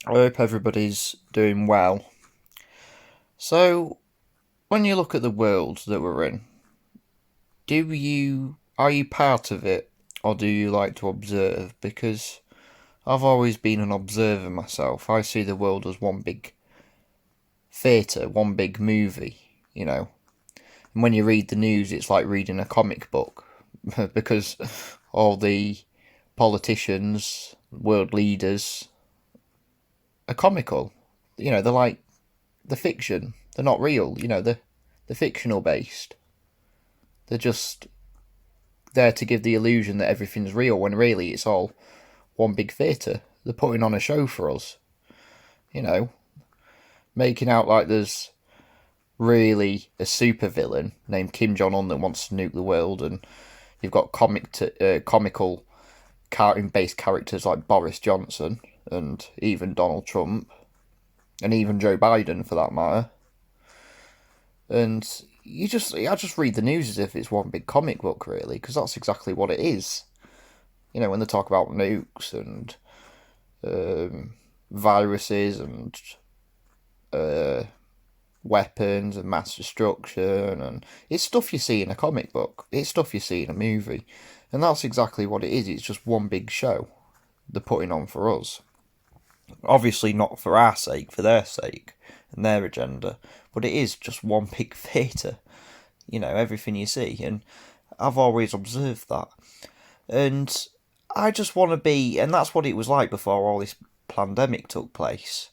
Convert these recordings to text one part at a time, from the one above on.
I hope everybody's doing well. So, when you look at the world that we're in, do you are you part of it or do you like to observe? Because I've always been an observer myself. I see the world as one big theatre, one big movie, you know. And when you read the news, it's like reading a comic book because all the politicians, world leaders are comical. They're like the fiction. They're not real. They're fictional based. They're just there to give the illusion that everything's real when really it's all one big theatre. They're putting on a show for us. You know, making out like there's really a supervillain named Kim Jong Un that wants to nuke the world, and you've got comical cartoon-based characters like Boris Johnson and even Donald Trump and even Joe Biden for that matter. And I just read the news as if it's one big comic book, really, because that's exactly what it is. When they talk about nukes and viruses and uh, weapons and mass destruction, and it's stuff you see in a comic book. It's stuff you see in a movie, and that's exactly what it is. It's just one big show they're putting on for us. Obviously, not for our sake, for their sake and their agenda, but it is just one big theatre. Everything you see, and I've always observed that, and I just want to be, and that's what it was like before all this pandemic took place.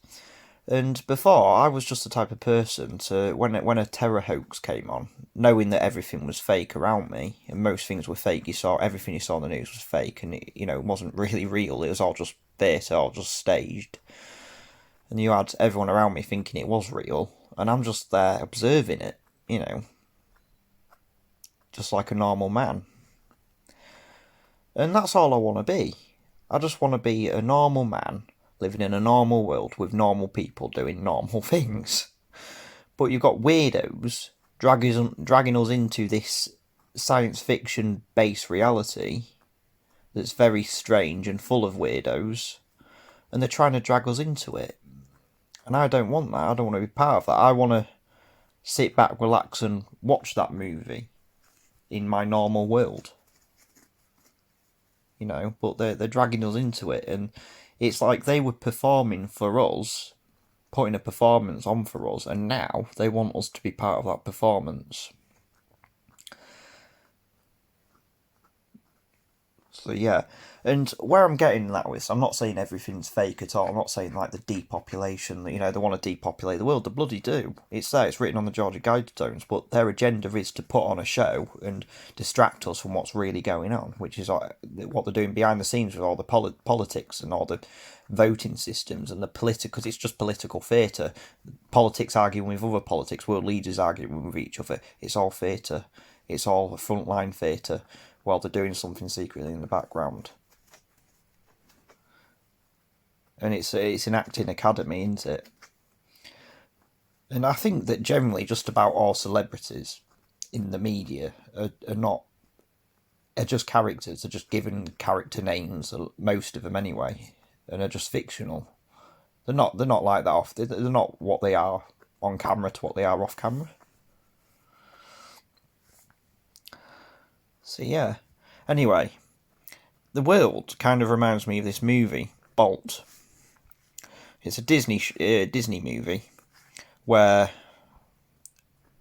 And before, I was just the type of person to, when a terror hoax came on, knowing that everything was fake around me, and most things were fake, everything you saw on the news was fake, and it wasn't really real, it was all just theatre, all just staged. And you had everyone around me thinking it was real, and I'm just there observing it, just like a normal man. And that's all I want to be. I just want to be a normal man living in a normal world with normal people doing normal things. But you've got weirdos dragging us into this science fiction based reality that's very strange and full of weirdos, and they're trying to drag us into it. And I don't want that. I don't want to be part of that. I want to sit back, relax, and watch that movie in my normal world. But they're dragging us into it, and it's like they were performing for us, putting a performance on for us, and now they want us to be part of that performance. So yeah, and where I'm getting that with, I'm not saying everything's fake at all. I'm not saying like the depopulation, they want to depopulate the world. They bloody do. It's there, it's written on the Georgia Guidestones, but their agenda is to put on a show and distract us from what's really going on, which is what they're doing behind the scenes with all the politics and all the voting systems and the political, because it's just political theatre. Politics arguing with other politics, world leaders arguing with each other. It's all theatre. It's all frontline theatre while they're doing something secretly in the background. And it's an acting academy, isn't it? And I think that generally just about all celebrities in the media are just characters. They're just given character names, most of them anyway, and are just fictional. They're not like that off. They're not what they are on camera to what they are off camera. So yeah. Anyway, the world kind of reminds me of this movie, Bolt. It's a Disney movie where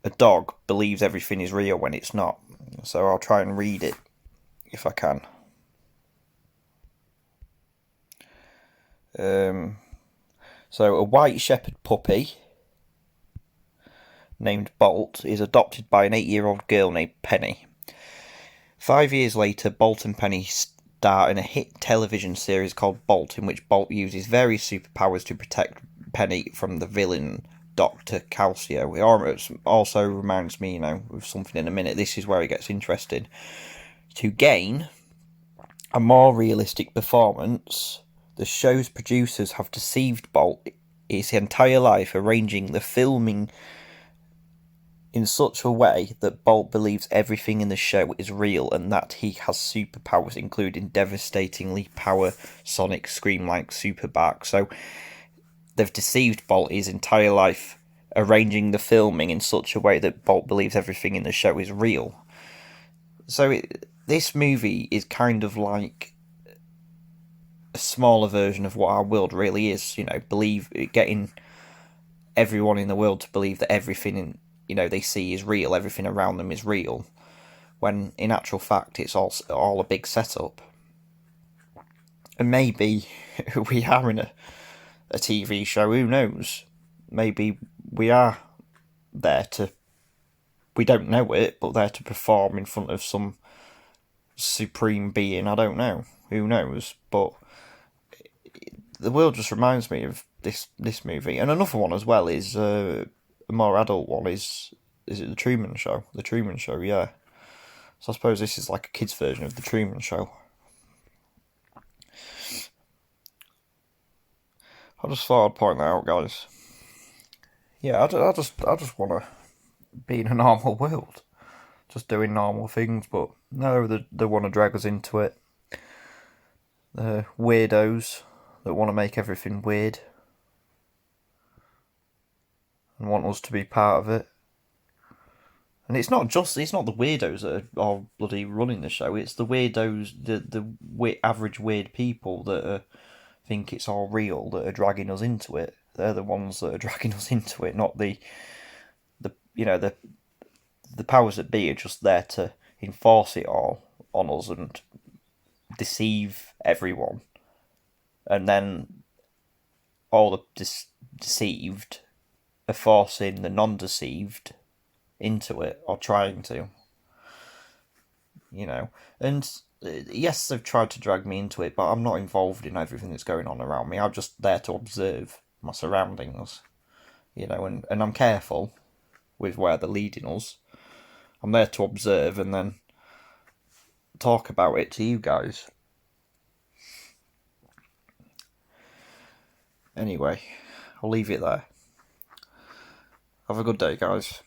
a dog believes everything is real when it's not. So I'll try and read it if I can. So a white shepherd puppy named Bolt is adopted by an 8-year-old girl named Penny. 5 years later, Bolt and Penny star in a hit television series called Bolt, in which Bolt uses various superpowers to protect Penny from the villain Dr. Calcio. It also reminds me, of something in a minute. This is where it gets interesting. To gain a more realistic performance, the show's producers have deceived Bolt his entire life, arranging the filming in such a way that Bolt believes everything in the show is real and that he has superpowers, including devastatingly power sonic scream like super bark. So they've deceived Bolt his entire life, arranging the filming in such a way that Bolt believes everything in the show is real. So this movie is kind of like a smaller version of what our world really is. Getting everyone in the world to believe that everything they see is real, everything around them is real, when in actual fact it's all a big setup. And maybe we are in a TV show, who knows? Maybe we are there to, we don't know it, but there to perform in front of some supreme being. I don't know, who knows? But the world just reminds me of this movie. And another one as well is a more adult one is it The Truman Show? The Truman Show, yeah. So I suppose this is like a kid's version of The Truman Show. I just thought I'd point that out, guys. Yeah, I just want to be in a normal world, just doing normal things. But no, they want to drag us into it. The weirdos that want to make everything weird and want us to be part of it. And it's not the weirdos that are all bloody running the show. It's the weirdos, the average weird people that think it's all real, that are dragging us into it. They're the ones that are dragging us into it, not the powers that be are just there to enforce it all on us and deceive everyone. And then all the deceived are forcing the non-deceived into it, or trying to. And yes, they've tried to drag me into it, but I'm not involved in everything that's going on around me. I'm just there to observe my surroundings, and I'm careful with where they're leading us. I'm there to observe and then talk about it to you guys. Anyway, I'll leave it there. Have a good day, guys.